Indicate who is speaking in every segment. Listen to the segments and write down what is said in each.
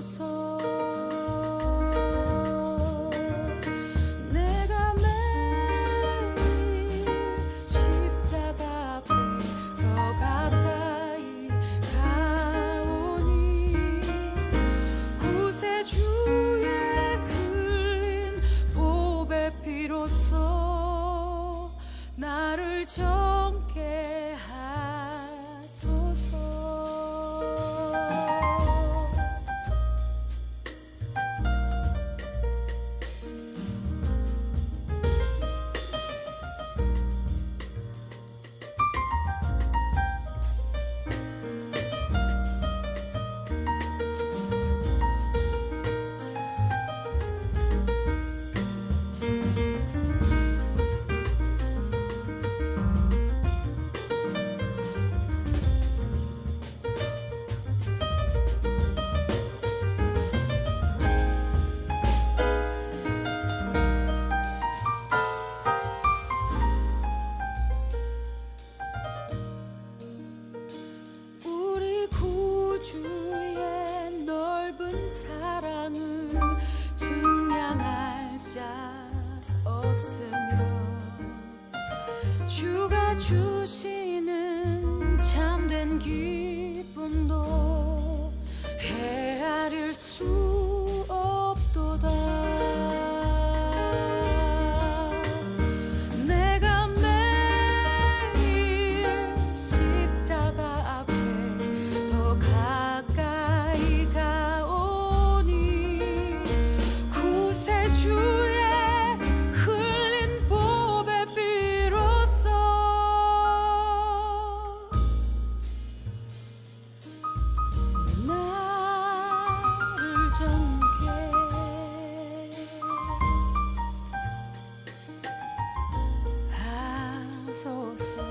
Speaker 1: 비로소 내가 매일 십자가 앞에 더 가까이 가오니 구세주의 흘린 보배 비로소 나를 정케 하소서. 우리 구주의 넓은 사랑을 증량할 자 없으며 주가 주시는 참된 기쁨도 헤아릴 수 없도다. 내가 매일 십자가 앞에 더 가까이 가오니 구세주의 흘린 보배 비로소 나를 정케 하소서.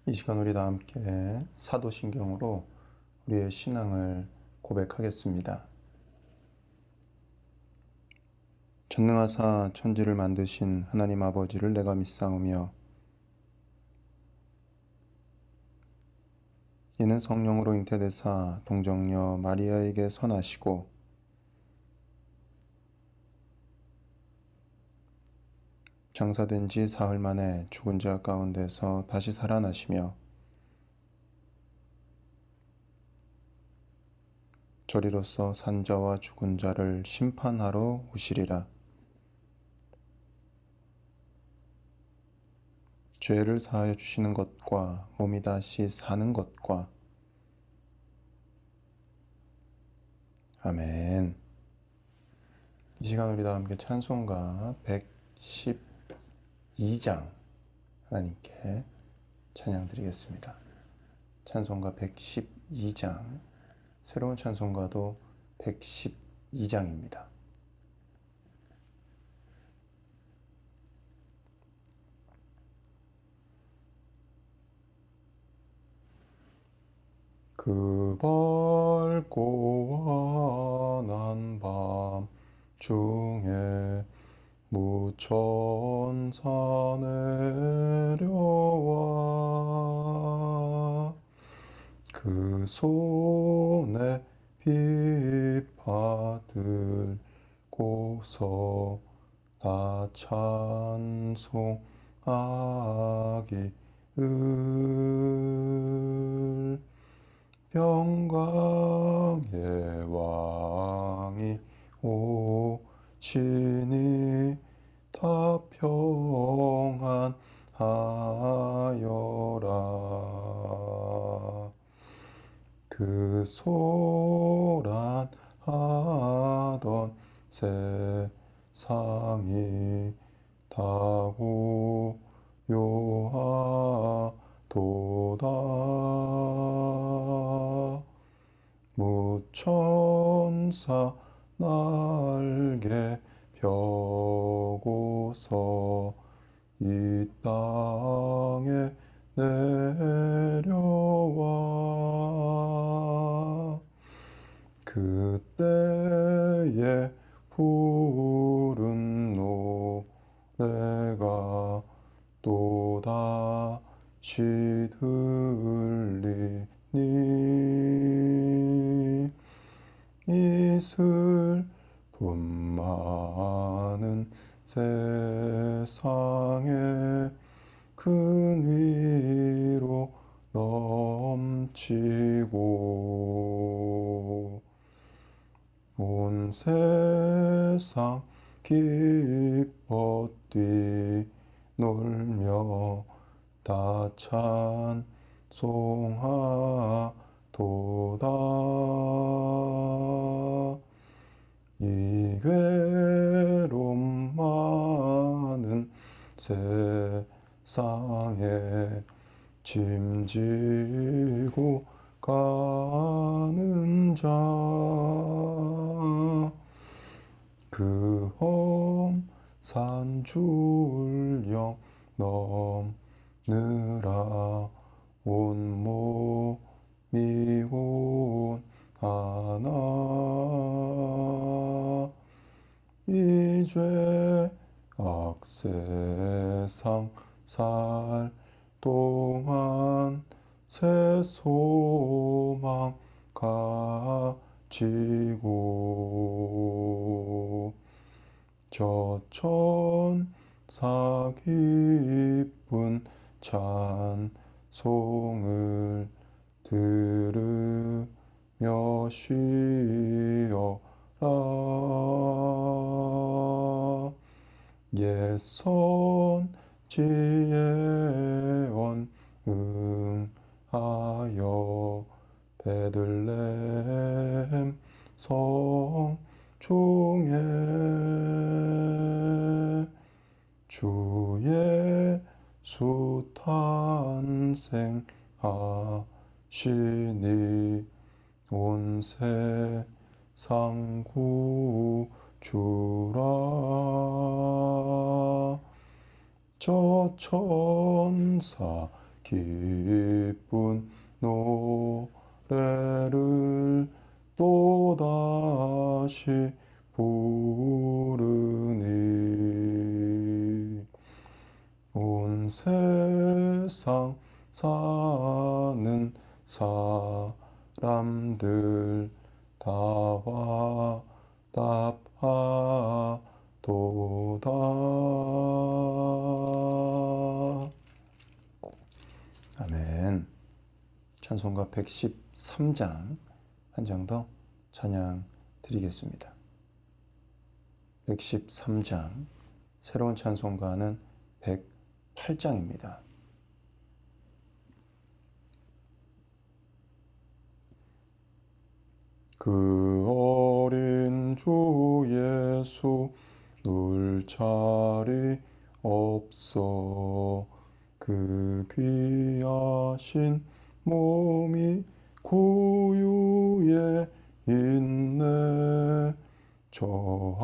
Speaker 2: 이 시간 우리 다 함께 사도신경으로 우리의 신앙을 고백하겠습니다. 전능하사 천지를 만드신 하나님 아버지를 내가 믿사오며 이는 성령으로 잉태되사 동정녀 마리아에게 선하시고 장사된 지 사흘 만에 죽은 자 가운데서 다시 살아나시며 저리로서 산 자와 죽은 자를 심판하러 오시리라. 죄를 사하여 주시는 것과 몸이 다시 사는 것과 아멘. 이 시간 우리 다 함께 찬송가 112장 하나님께 찬양 드리겠습니다. 찬송가 112장, 새로운 찬송가도 112장입니다. 그 밝고 환한 밤 중에 무천사 내려와 그 손에 빛 받들고서 다 찬송하기를 평강의 왕이 오시니 다 평안하여라. 그 소란하던 세상이 다 고요하도다. 무천사 날개 펴고서 이 땅에 내려와 그때에 부른 노래가 또다시 들리니 이 슬픔 많은 세상에 큰 위로 넘치고 온 세상 기뻐 뛰놀며 다 찬송하도다 이 괴로움 많은 세상에 짐지고 가는 자 그 험산 줄령 넘느라 온몸이 원하나 이 죄 악세상 살 동안 새 소망 가지고 저 천사 기쁜 찬송을 들으며 쉬어라 옛선 지혜원 응하여 베들레헴 성 중에 주의 수 탄생하시니 온 세상 구주라 저 천사 기쁜 노래를 또다시 부르니 온 세상 사는 사람들 다와 답하도다 아멘. 찬송가 113장 한 장 더 찬양 드리겠습니다. 113장 새로운 찬송가는 108장입니다. 그 어린 주 예수 눌 자리 없어 그 귀하신 몸이 구유에 있네 저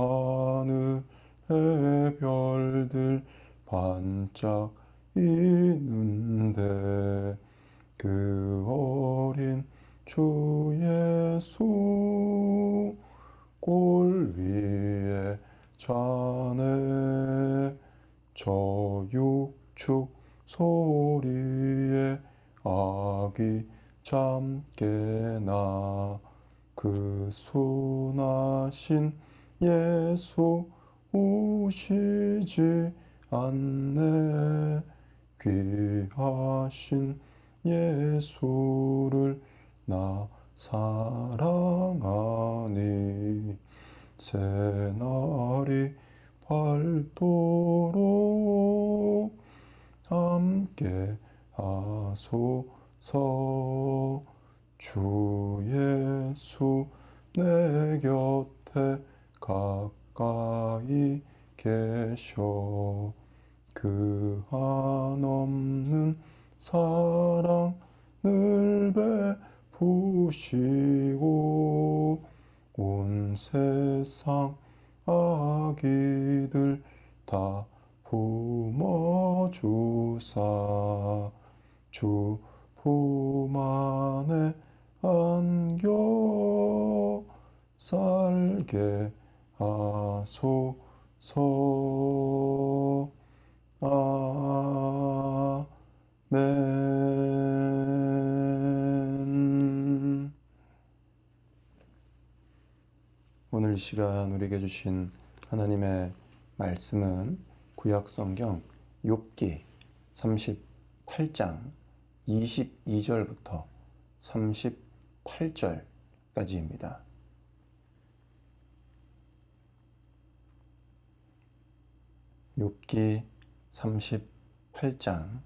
Speaker 2: 하늘의 별들 반짝이는데 그 어린 주 예수 골 위에 자네 저 육축 소리에 아기 잠깨나 그 순하신 예수 우시지 않네 귀하신 예수를 나 사랑하니 새날이 밝도록 함께 하소서 주 예수 내 곁에 가까이 계셔 그 한없는 사랑을 베푸시고 온 세상 아기들 다 품어주사 주 품 안에 안겨 살게 하소서. 아멘. 오늘 이 시간 우리에게 주신 하나님의 말씀은 구약 성경 욥기 38장 22절부터 38절까지입니다. 욥기 38장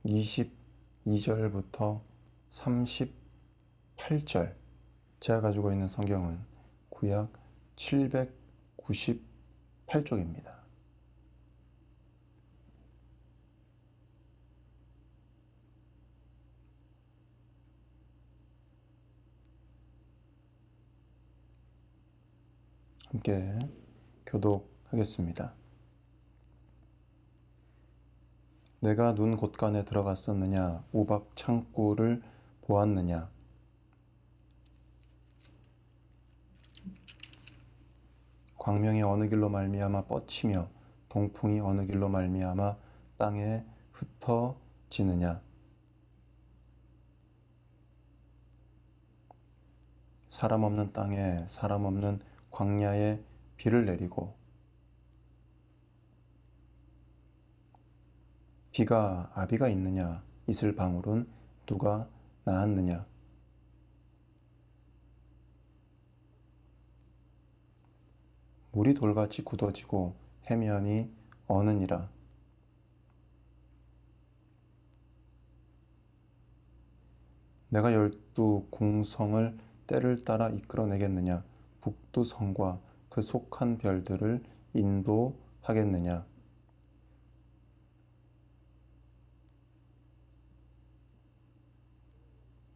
Speaker 2: 22절부터 38절. 제가 가지고 있는 성경은 구약 798쪽입니다. 함께 교독하겠습니다. 내가 눈 곳간에 들어갔었느냐? 우박 창고를 보았느냐? 광명이 어느 길로 말미암아 뻗치며 동풍이 어느 길로 말미암아 땅에 흩어지느냐? 사람 없는 땅에 사람 없는 광야에 비를 내리고 비가 아비가 있느냐? 이슬 방울은 누가 낳았느냐? 물이 돌같이 굳어지고 해면이 어느니라. 내가 12 궁성을 때를 따라 이끌어내겠느냐? 북두성과 그 속한 별들을 인도하겠느냐?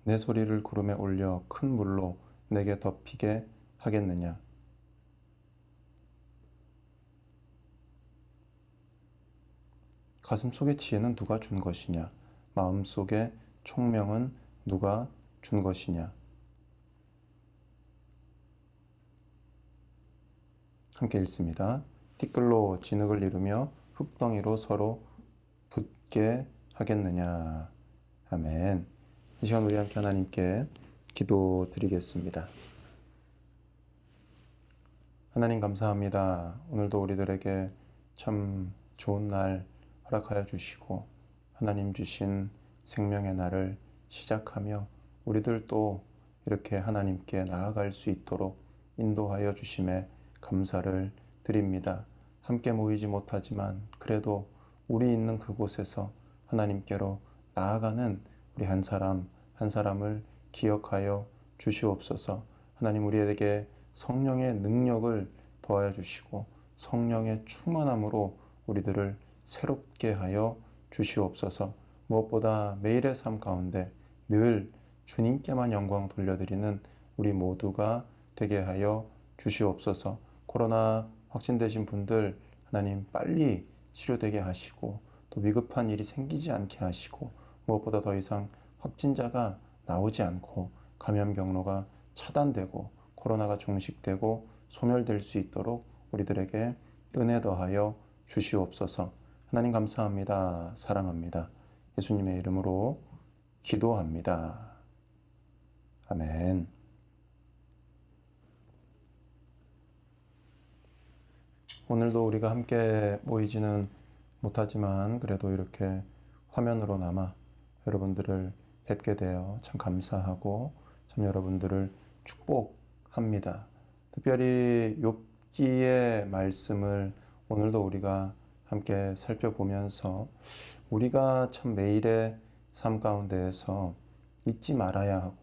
Speaker 2: 내 소리를 구름에 올려 큰 물로 내게 덮이게 하겠느냐? 가슴속의 지혜는 누가 준 것이냐? 마음속의 총명은 누가 준 것이냐? 함께 읽습니다. 티끌로 진흙을 이루며 흙덩이로 서로 붙게 하겠느냐? 아멘. 이 시간 우리 함께 하나님께 기도드리겠습니다. 하나님 감사합니다. 오늘도 우리들에게 참 좋은 날 허락하여 주시고 하나님 주신 생명의 날을 시작하며 우리들도 이렇게 하나님께 나아갈 수 있도록 인도하여 주심에 감사를 드립니다. 함께 모이지 못하지만 그래도 우리 있는 그곳에서 하나님께로 나아가는 우리 한 사람 한 사람을 기억하여 주시옵소서. 하나님 우리에게 성령의 능력을 더하여 주시고 성령의 충만함으로 우리들을 새롭게 하여 주시옵소서. 무엇보다 매일의 삶 가운데 늘 주님께만 영광 돌려드리는 우리 모두가 되게 하여 주시옵소서. 코로나 확진되신 분들 하나님 빨리 치료되게 하시고 또 위급한 일이 생기지 않게 하시고 무엇보다 더 이상 확진자가 나오지 않고 감염 경로가 차단되고 코로나가 종식되고 소멸될 수 있도록 우리들에게 은혜 더하여 주시옵소서. 하나님 감사합니다. 사랑합니다. 예수님의 이름으로 기도합니다. 아멘. 오늘도 우리가 함께 모이지는 못하지만 그래도 이렇게 화면으로나마 여러분들을 뵙게 되어 참 감사하고 참 여러분들을 축복합니다. 특별히 욥기의 말씀을 오늘도 우리가 함께 살펴보면서 우리가 참 매일의 삶 가운데에서 잊지 말아야 하고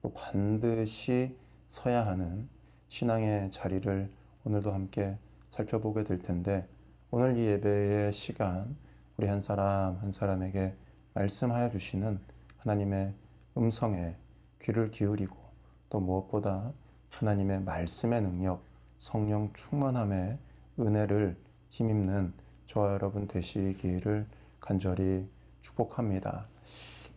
Speaker 2: 또 반드시 서야 하는 신앙의 자리를 오늘도 함께 살펴보게 될 텐데 오늘 이 예배의 시간 우리 한 사람 한 사람에게 말씀하여 주시는 하나님의 음성에 귀를 기울이고 또 무엇보다 하나님의 말씀의 능력, 성령 충만함의 은혜를 힘입는 저와 여러분 되시기를 간절히 축복합니다.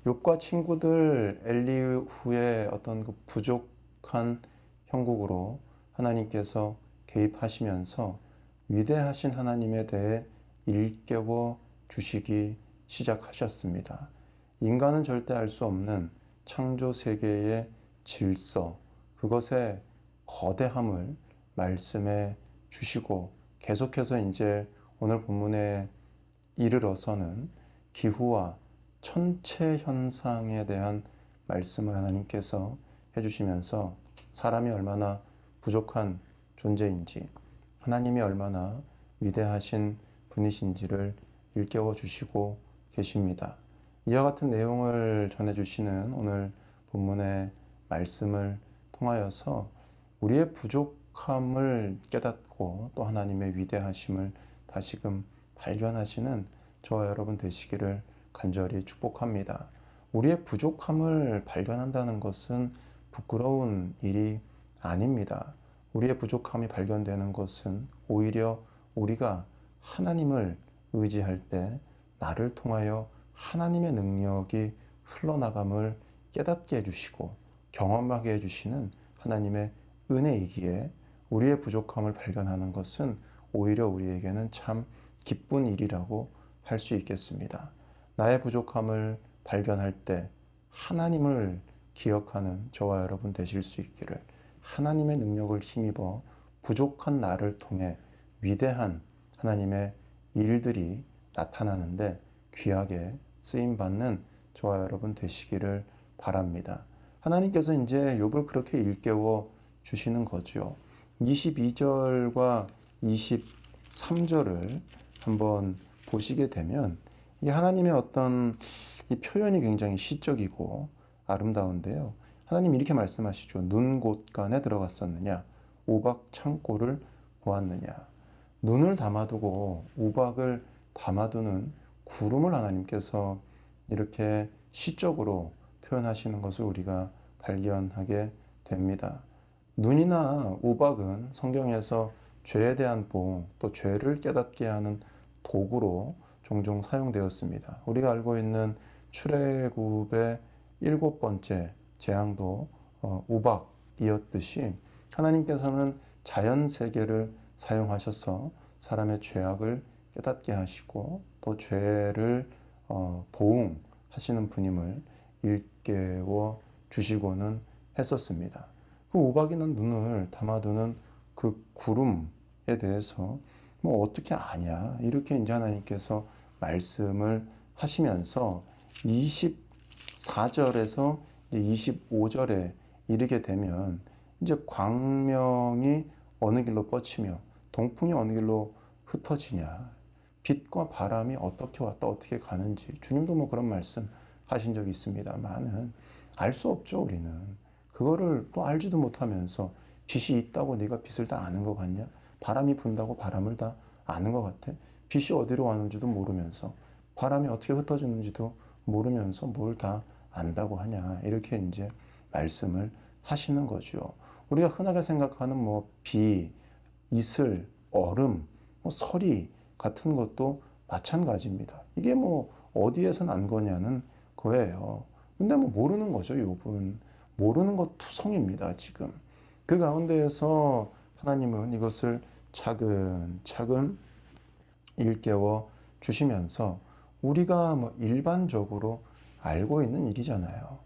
Speaker 2: 욥과 친구들 엘리후의 어떤 그 부족한 형국으로 하나님께서 개입하시면서 위대하신 하나님에 대해 일깨워 주시기 시작하셨습니다. 인간은 절대 알 수 없는 창조 세계의 질서, 그것의 거대함을 말씀해 주시고 계속해서 이제 오늘 본문에 이르러서는 기후와 천체 현상에 대한 말씀을 하나님께서 해주시면서 사람이 얼마나 부족한 존재인지, 하나님이 얼마나 위대하신 분이신지를 일깨워 주시고 계십니다. 이와 같은 내용을 전해주시는 오늘 본문의 말씀을 통하여서 우리의 부족함을 깨닫고 또 하나님의 위대하심을 다시금 발견하시는 저와 여러분 되시기를 간절히 축복합니다. 우리의 부족함을 발견한다는 것은 부끄러운 일이 아닙니다. 우리의 부족함이 발견되는 것은 오히려 우리가 하나님을 의지할 때 나를 통하여 하나님의 능력이 흘러나감을 깨닫게 해주시고 경험하게 해주시는 하나님의 은혜이기에 우리의 부족함을 발견하는 것은 오히려 우리에게는 참 기쁜 일이라고 할 수 있겠습니다. 나의 부족함을 발견할 때 하나님을 기억하는 저와 여러분 되실 수 있기를, 하나님의 능력을 힘입어 부족한 나를 통해 위대한 하나님의 일들이 나타나는데 귀하게 쓰임받는 저와 여러분 되시기를 바랍니다. 하나님께서 이제 욥을 그렇게 일깨워 주시는 거죠. 22절과 23절을 한번 보시게 되면 이 하나님의 어떤 이 표현이 굉장히 시적이고 아름다운데요. 하나님 이렇게 말씀하시죠. 눈 곳간에 들어갔었느냐, 우박 창고를 보았느냐. 눈을 담아두고 우박을 담아두는 구름을 하나님께서 이렇게 시적으로 표현하시는 것을 우리가 발견하게 됩니다. 눈이나 우박은 성경에서 죄에 대한 보응, 또 죄를 깨닫게 하는 도구로 종종 사용되었습니다. 우리가 알고 있는 출애굽의 7번째 재앙도 우박이었듯이 하나님께서는 자연 세계를 사용하셔서 사람의 죄악을 깨닫게 하시고 또 죄를 보응하시는 분임을 일깨워 주시고는 했었습니다. 그 우박이나 눈을 담아두는 그 구름에 대해서 뭐 어떻게 아냐 이렇게 이제 하나님께서 말씀을 하시면서 24절에서 25절에 이르게 되면 이제 광명이 어느 길로 뻗치며 동풍이 어느 길로 흩어지냐, 빛과 바람이 어떻게 왔다 어떻게 가는지 주님도 뭐 그런 말씀 하신 적이 있습니다만은 알 수 없죠. 우리는 그거를 또 알지도 못하면서 빛이 있다고 네가 빛을 다 아는 것 같냐, 바람이 분다고 바람을 다 아는 것 같아? 빛이 어디로 왔는지도 모르면서 바람이 어떻게 흩어지는지도 모르면서 뭘 다 안다고 하냐, 이렇게 이제 말씀을 하시는 거죠. 우리가 흔하게 생각하는 뭐 비, 이슬, 얼음, 뭐 서리 같은 것도 마찬가지입니다. 이게 뭐 어디에서 난 거냐는 거예요. 근데 뭐 모르는 거죠. 욥은 모르는 것 투성입니다. 지금 그 가운데에서 하나님은 이것을 차근차근 일깨워 주시면서 우리가 뭐 일반적으로 알고 있는 일이잖아요.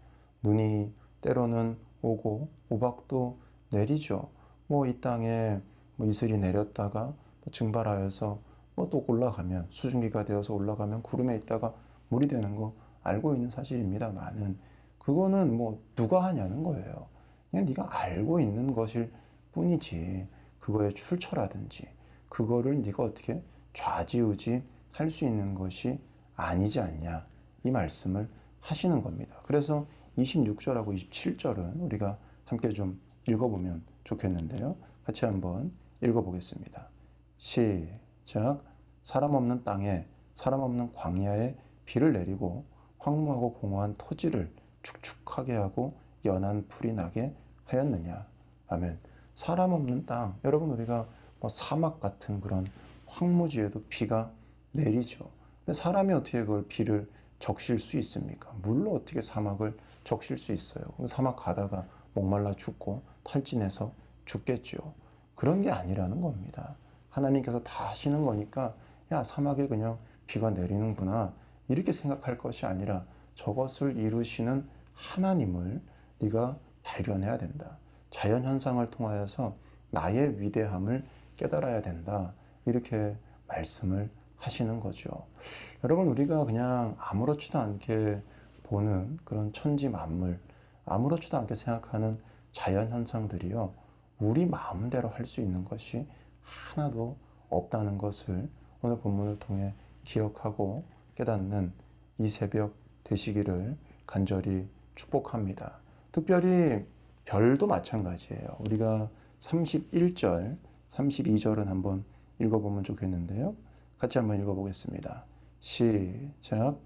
Speaker 2: 눈이 때로는 오고 우박도 내리죠. 뭐 이 땅에 뭐 이슬이 내렸다가 증발하여서 뭐 또 올라가면 수증기가 되어서 올라가면 구름에 있다가 물이 되는 거 알고 있는 사실입니다만은 그거는 뭐 누가 하냐는 거예요. 그냥 네가 알고 있는 것일 뿐이지 그거의 출처라든지 그거를 네가 어떻게 좌지우지 할 수 있는 것이 아니지 않냐, 이 말씀을 하시는 겁니다. 그래서 26절하고 27절은 우리가 함께 좀 읽어보면 좋겠는데요. 같이 한번 읽어보겠습니다. 시작. 사람 없는 땅에 사람 없는 광야에 비를 내리고 황무하고 공허한 토지를 축축하게 하고 연한 풀이 나게 하였느냐. 아멘. 사람 없는 땅, 여러분 우리가 뭐 사막 같은 그런 황무지에도 비가 내리죠. 근데 사람이 어떻게 그걸 비를 적실 수 있습니까? 물로 어떻게 사막을 적실 수 있어요? 사막 가다가 목말라 죽고 탈진해서 죽겠죠. 그런 게 아니라는 겁니다. 하나님께서 다 하시는 거니까 야, 사막에 그냥 비가 내리는구나 이렇게 생각할 것이 아니라 저것을 이루시는 하나님을 네가 발견해야 된다. 자연현상을 통하여서 나의 위대함을 깨달아야 된다. 이렇게 말씀을 하시는 거죠. 여러분, 우리가 그냥 아무렇지도 않게 보는 그런 천지 만물, 아무렇지도 않게 생각하는 자연현상들이요, 우리 마음대로 할 수 있는 것이 하나도 없다는 것을 오늘 본문을 통해 기억하고 깨닫는 이 새벽 되시기를 간절히 축복합니다. 특별히 별도 마찬가지예요. 우리가 31절, 32절은 한번 읽어보면 좋겠는데요. 같이 한번 읽어보겠습니다. 시작.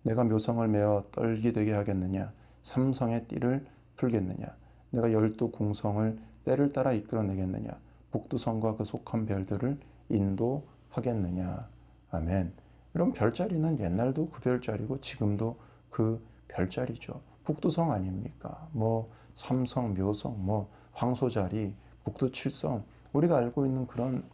Speaker 2: 내가 묘성을 메어 떨기 되게 하겠느냐? 삼성의 띠를 풀겠느냐? 내가 12궁성을 때를 따라 이끌어내겠느냐? 북두성과 그 속한 별들을 인도하겠느냐? 아멘. 이런 별자리는 옛날도 그 별자리고 지금도 그 별자리죠. 북두성 아닙니까? 뭐 삼성, 묘성, 뭐 황소자리, 북두칠성, 우리가 알고 있는 그런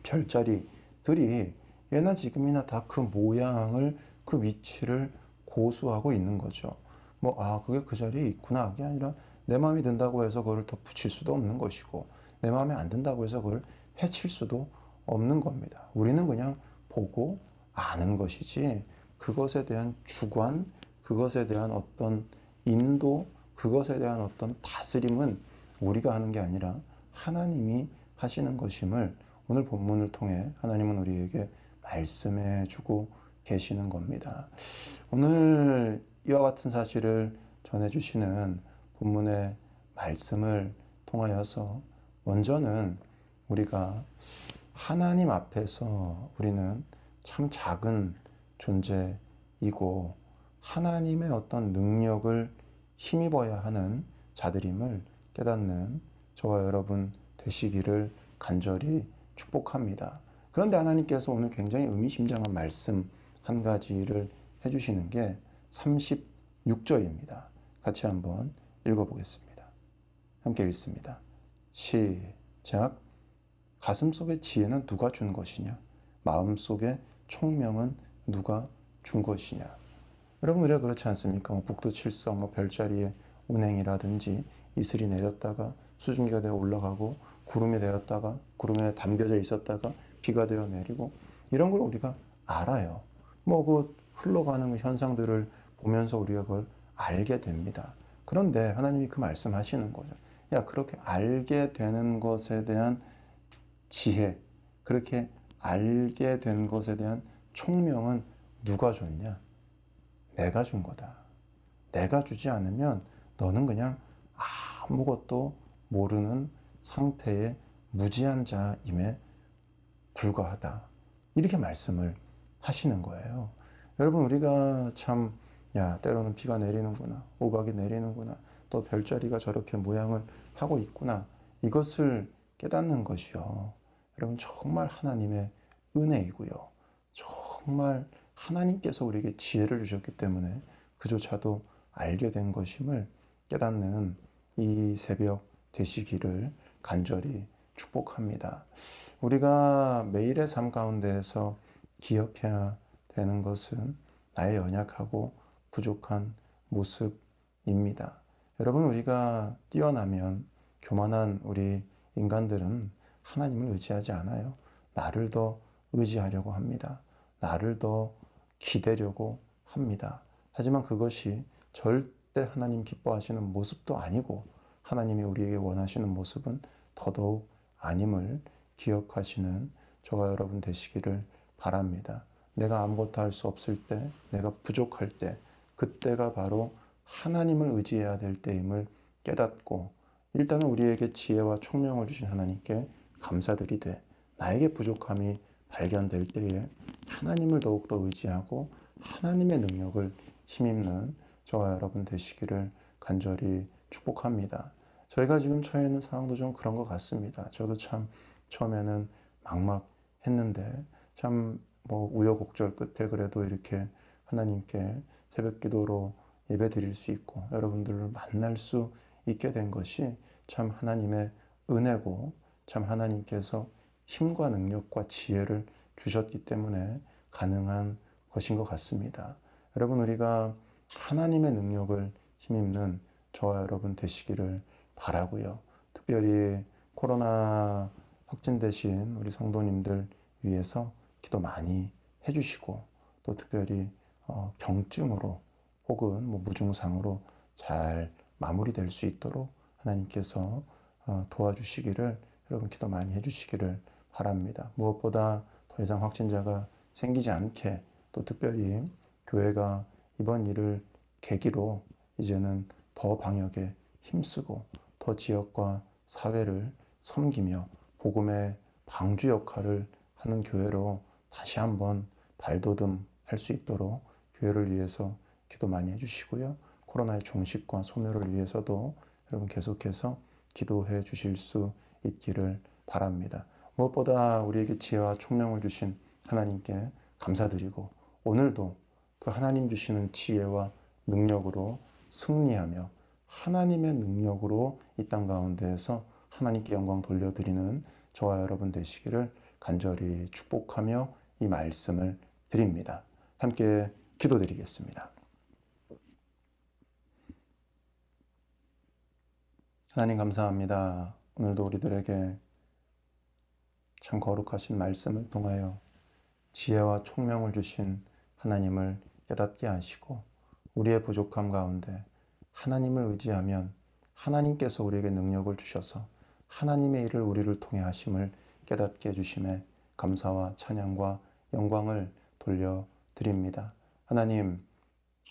Speaker 2: 별자리들이 예나 지금이나 다 그 모양을, 그 위치를 고수하고 있는 거죠. 뭐 그게 그 자리에 있구나. 그게 아니라 내 마음에 든다고 해서 그걸 더 붙일 수도 없는 것이고, 내 마음에 안 든다고 해서 그걸 해칠 수도 없는 겁니다. 우리는 그냥 보고 아는 것이지, 그것에 대한 주관, 그것에 대한 어떤 인도, 그것에 대한 어떤 다스림은 우리가 하는 게 아니라 하나님이 하시는 것임을 오늘 본문을 통해 하나님은 우리에게 말씀해 주고 계시는 겁니다. 오늘 이와 같은 사실을 전해주시는 본문의 말씀을 통하여서 먼저는 우리가 하나님 앞에서 우리는 참 작은 존재이고 하나님의 어떤 능력을 힘입어야 하는 자들임을 깨닫는 저와 여러분 되시기를 간절히 축복합니다. 그런데 하나님께서 오늘 굉장히 의미심장한 말씀 한 가지를 해주시는 게 36절입니다. 같이 한번 읽어보겠습니다. 함께 읽습니다. 시작. 가슴속의 지혜는 누가 준 것이냐? 마음속의 총명은 누가 준 것이냐? 여러분, 우리가 그렇지 않습니까? 북두칠성, 별자리의 운행이라든지 이슬이 내렸다가 수증기가 되어 올라가고 구름이 되었다가 구름에 담겨져 있었다가 비가 되어 내리고 이런 걸 우리가 알아요. 그 흘러가는 그 현상들을 보면서 우리가 그걸 알게 됩니다. 그런데 하나님이 그 말씀하시는 거죠. 야, 그렇게 알게 되는 것에 대한 지혜, 그렇게 알게 된 것에 대한 총명은 누가 줬냐? 내가 준 거다. 내가 주지 않으면 너는 그냥 아무것도 모르는 상태의 무지한 자임에 불과하다. 이렇게 말씀을 하시는 거예요. 여러분, 우리가 참 때로는 비가 내리는구나, 우박이 내리는구나, 또 별자리가 저렇게 모양을 하고 있구나, 이것을 깨닫는 것이요, 여러분, 정말 하나님의 은혜이고요, 정말 하나님께서 우리에게 지혜를 주셨기 때문에 그조차도 알게 된 것임을 깨닫는 이 새벽 되시기를 간절히 축복합니다. 우리가 매일의 삶 가운데에서 기억해야 되는 것은 나의 연약하고 부족한 모습입니다. 여러분, 우리가 뛰어나면 교만한 우리 인간들은 하나님을 의지하지 않아요. 나를 더 의지하려고 합니다. 나를 더 기대려고 합니다. 하지만 그것이 절대 하나님 기뻐하시는 모습도 아니고 하나님이 우리에게 원하시는 모습은 더더욱 아님을 기억하시는 저와 여러분 되시기를 바랍니다. 내가 아무것도 할 수 없을 때, 내가 부족할 때, 그때가 바로 하나님을 의지해야 될 때임을 깨닫고 일단은 우리에게 지혜와 총명을 주신 하나님께 감사드리되 나에게 부족함이 발견될 때에 하나님을 더욱더 의지하고 하나님의 능력을 힘입는 저와 여러분 되시기를 간절히 축복합니다. 저희가 지금 처해 있는 상황도 좀 그런 것 같습니다. 저도 참 처음에는 막막했는데 참 우여곡절 끝에 그래도 이렇게 하나님께 새벽 기도로 예배 드릴 수 있고 여러분들을 만날 수 있게 된 것이 참 하나님의 은혜고 참 하나님께서 힘과 능력과 지혜를 주셨기 때문에 가능한 것인 것 같습니다. 여러분, 우리가 하나님의 능력을 힘입는 저와 여러분 되시기를 바라고요. 특별히 코로나 확진되신 우리 성도님들 위해서 기도 많이 해주시고 또 특별히 경증으로 혹은 무증상으로 잘 마무리될 수 있도록 하나님께서 도와주시기를 여러분 기도 많이 해주시기를 바랍니다. 무엇보다 더 이상 확진자가 생기지 않게 또 특별히 교회가 이번 일을 계기로 이제는 더 방역에 힘쓰고 더 지역과 사회를 섬기며 복음의 방주 역할을 하는 교회로 다시 한번 발돋움할 수 있도록 교회를 위해서 기도 많이 해주시고요. 코로나의 종식과 소멸을 위해서도 여러분 계속해서 기도해 주실 수 있기를 바랍니다. 무엇보다 우리에게 지혜와 총명을 주신 하나님께 감사드리고 오늘도 그 하나님 주시는 지혜와 능력으로 승리하며 하나님의 능력으로 이 땅 가운데에서 하나님께 영광 돌려드리는 저와 여러분 되시기를 간절히 축복하며 이 말씀을 드립니다. 함께 기도드리겠습니다. 하나님 감사합니다. 오늘도 우리들에게 참 거룩하신 말씀을 통하여 지혜와 총명을 주신 하나님을 깨닫게 하시고 우리의 부족함 가운데 하나님을 의지하면 하나님께서 우리에게 능력을 주셔서 하나님의 일을 우리를 통해 하심을 깨닫게 해주심에 감사와 찬양과 영광을 돌려드립니다. 하나님,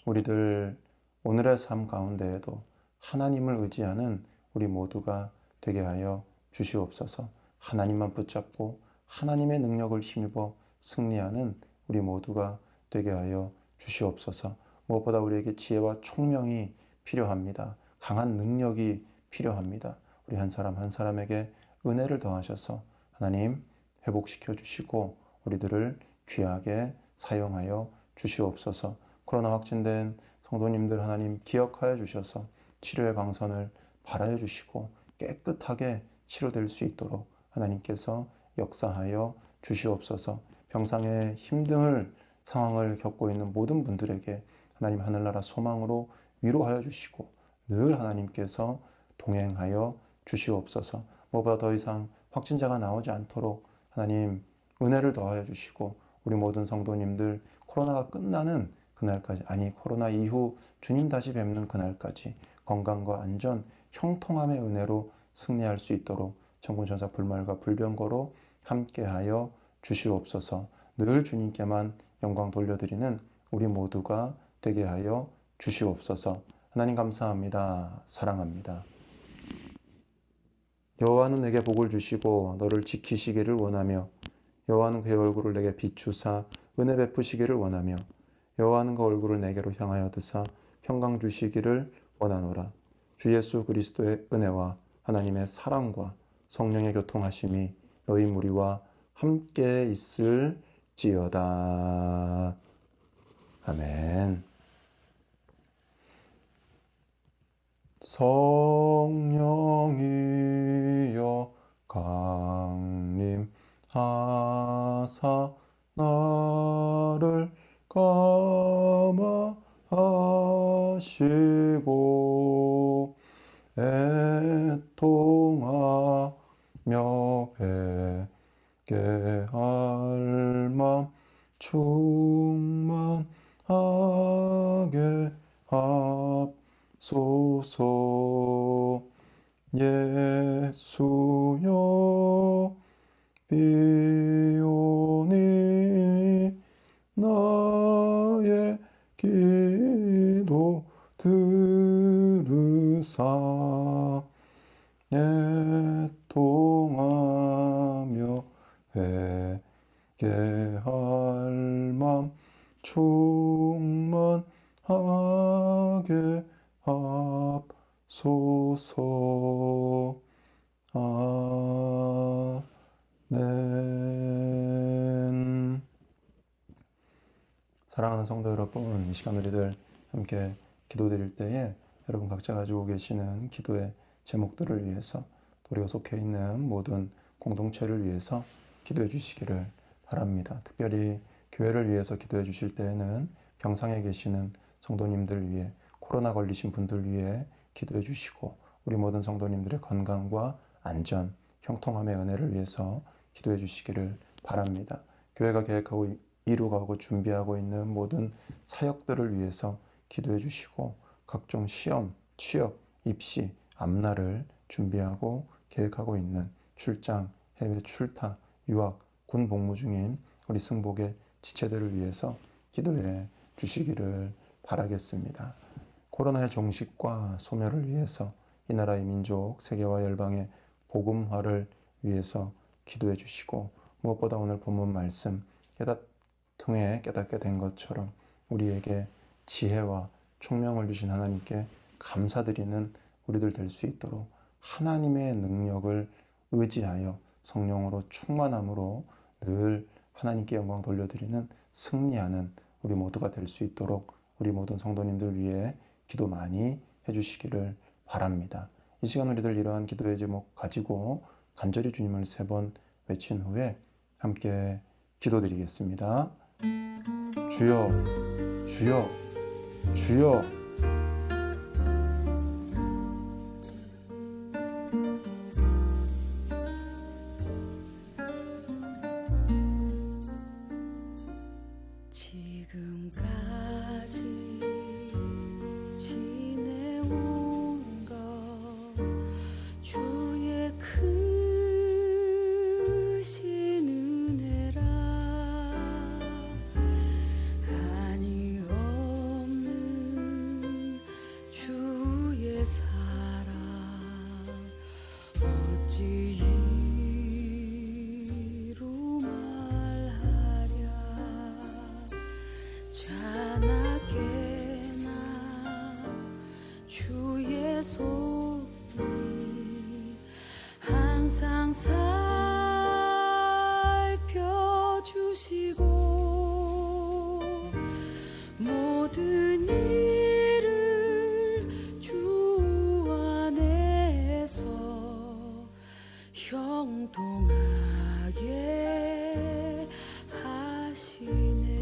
Speaker 2: 우리들 오늘의 삶 가운데에도 하나님을 의지하는 우리 모두가 되게 하여 주시옵소서. 하나님만 붙잡고 하나님의 능력을 힘입어 승리하는 우리 모두가 되게 하여 주시옵소서. 무엇보다 우리에게 지혜와 총명이 필요합니다. 강한 능력이 필요합니다. 우리 한 사람 한 사람에게 은혜를 더하셔서 하나님 회복시켜 주시고 우리들을 귀하게 사용하여 주시옵소서. 코로나 확진된 성도님들 하나님 기억하여 주셔서 치료의 강선을 바라여 주시고 깨끗하게 치료될 수 있도록 하나님께서 역사하여 주시옵소서. 병상에 힘든 상황을 겪고 있는 모든 분들에게 하나님 하늘나라 소망으로 위로하여 주시고 늘 하나님께서 동행하여 주시옵소서. 무엇보다 더 이상 확진자가 나오지 않도록 하나님 은혜를 더하여 주시고 우리 모든 성도님들 코로나가 끝나는 그날까지 코로나 이후 주님 다시 뵙는 그날까지 건강과 안전, 형통함의 은혜로 승리할 수 있도록 천군천사 불말과 불병거로 함께하여 주시옵소서. 늘 주님께만 영광 돌려드리는 우리 모두가 되게 하여 주시옵소서. 하나님 감사합니다. 사랑합니다. 여호와는 내게 복을 주시고 너를 지키시기를 원하며 여호와는 그의 얼굴을 내게 비추사 은혜 베푸시기를 원하며 여호와는 그 얼굴을 내게로 향하여 드사 평강 주시기를 원하노라. 주 예수 그리스도의 은혜와 하나님의 사랑과 성령의 교통하심이 너희 무리와 함께 있을지어다. 아멘. 성령이여 강림하사 나를 감화하시고 애통하며 뵙게 할 맘 충만하게 합소서. 예수여 비오니 나의 기도 들으사 애통하며 뵙게 할 맘 충만하게 합소서. 아멘. 사랑하는 성도 여러분, 이 시간 우리들 함께 기도드릴 때에 여러분 각자 가지고 계시는 기도의 제목들을 위해서 또 우리가 속해 있는 모든 공동체를 위해서 기도해 주시기를 바랍니다. 특별히 교회를 위해서 기도해 주실 때에는 병상에 계시는 성도님들 위해, 코로나 걸리신 분들 위해 기도해 주시고, 우리 모든 성도님들의 건강과 안전, 형통함의 은혜를 위해서 기도해 주시기를 바랍니다. 교회가 계획하고 이루어가고 준비하고 있는 모든 사역들을 위해서 기도해 주시고, 각종 시험, 취업, 입시, 앞날을 준비하고 계획하고 있는 출장, 해외 출타, 유학, 군 복무 중인 우리 승복의 지체들을 위해서 기도해 주시기를 바라겠습니다. 코로나의 종식과 소멸을 위해서 이 나라의 민족, 세계와 열방의 복음화를 위해서 기도해 주시고, 무엇보다 오늘 본문 말씀 통해 깨닫게 된 것처럼 우리에게 지혜와 총명을 주신 하나님께 감사드리는 우리들 될 수 있도록 하나님의 능력을 의지하여 성령으로 충만함으로 늘 하나님께 영광 돌려드리는 승리하는 우리 모두가 될 수 있도록 우리 모든 성도님들 위해 기도 많이 해주시기를 바랍니다. 이 시간 우리들 이러한 기도의 제목 가지고 간절히 주님을 3번 외친 후에 함께 기도드리겠습니다. 주여, 주여, 주여.
Speaker 1: 지금까지 지내온 것 주의 크신 은혜라. 한이 없는 주의 사랑 어찌 이루 말하랴. 자나깨나 주의 손이 항상 살펴주시고, 모든 일을 주 안에서 형통하게 하시네.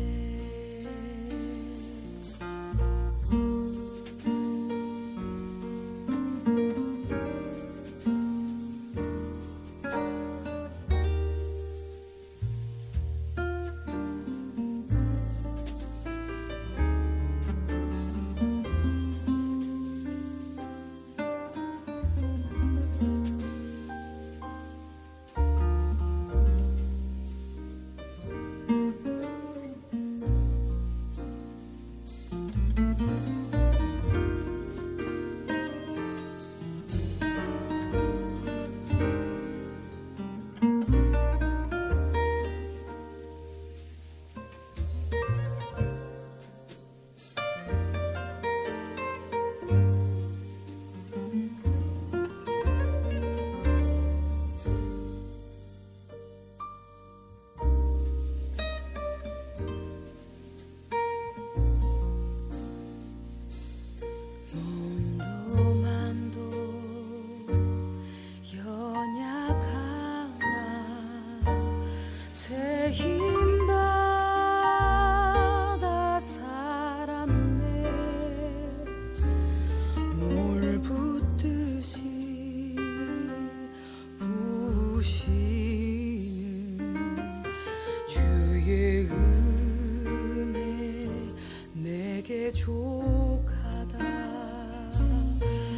Speaker 1: 족하다.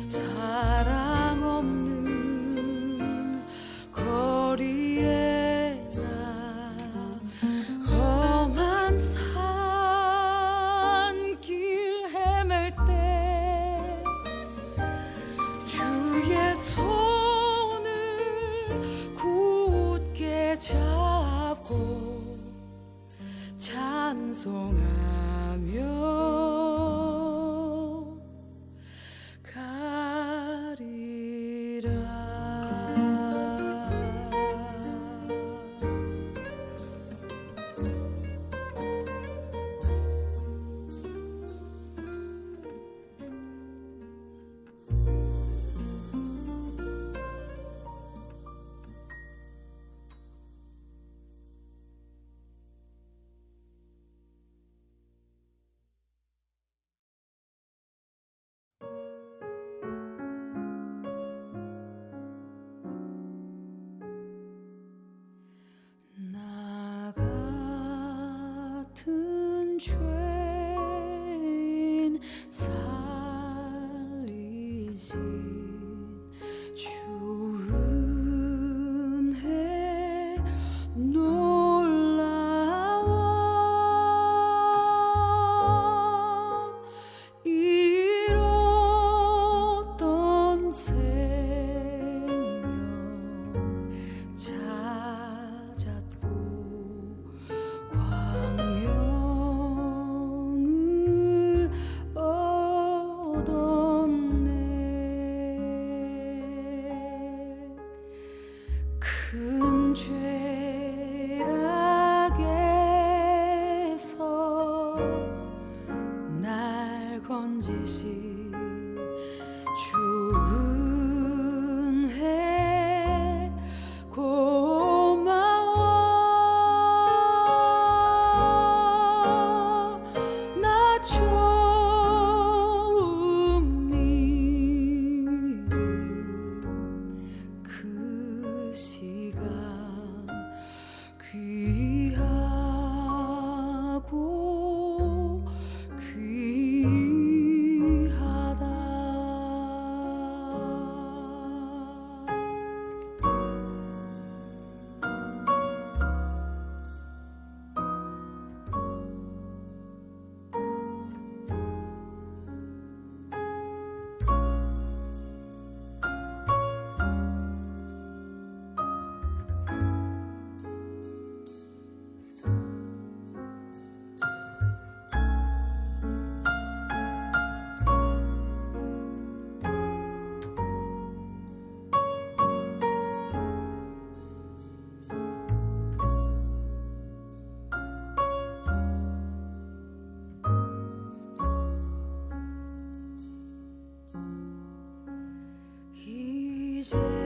Speaker 1: 사랑 없는 거리에 나 험한 산길 헤맬 때 주의 손을 굳게 잡고 찬송하며 가리라. 건지신 주 은혜 놀라워 잃었던 생명 찾았고 광명을 얻었네. 큰 죄악에서 날 건지신 주 은혜 고마워. 나 처음 믿은 그 시간 귀하고 귀하다. 이제